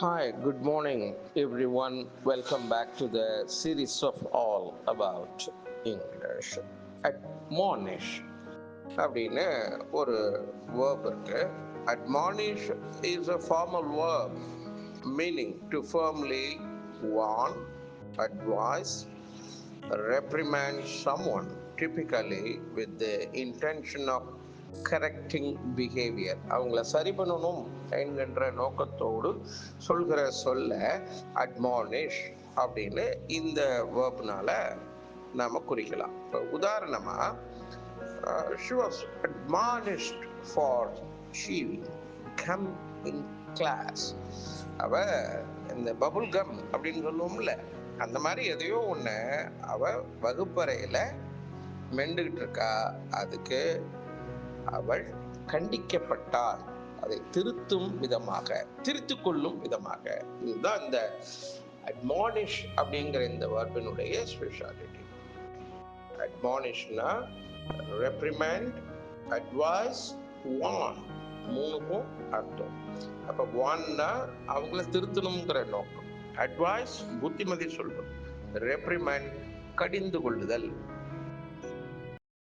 Hi, good morning, everyone. Welcome back to the series of all about English. Admonish அப்படின்னு ஒரு verb இருக்கு. Admonish is a formal verb meaning to firmly warn, advise, reprimand someone, typically with the intention of correcting behaviour, அவங்கள சரி பண்ணணும் என்கின்ற நோக்கத்தோடு சொல்கிற சொல்ல அட்மானிஷ் அப்படின்னு இந்த வேர்ப்னால நாம குறிக்கலாம். இப்போ உதாரணமா she was admonished for chewing gum in class. அவ இந்த பபுள் கம் அப்படின்னு சொல்லுவோம்ல, அந்த மாதிரி எதையோ ஒன்று அவ வகுப்பறையில மெண்டுகிட்டு இருக்கா. அதுக்கு அவள் கண்டிக்கப்பட்டாள். அதை திருத்தும் விதமாக, திருத்திக் கொள்ளும் விதமாக. இதுதான் இந்த அட்மானிஷ் அப்படிங்கிற இந்த வேர்பினுடைய ஸ்பெஷாலிட்டி. அட்மானிஷ்னா ரெப்ரிமெண்ட், அட்வைஸ், வார்ன், மூணுக்கும் அர்த்தம். அப்ப வார்ன்னா அவங்கள திருத்தணுங்கிற நோக்கம், அட்வைஸ் புத்திமதி சொல்றது, ரெப்ரிமெண்ட் கடிந்து கொள்ளுதல்,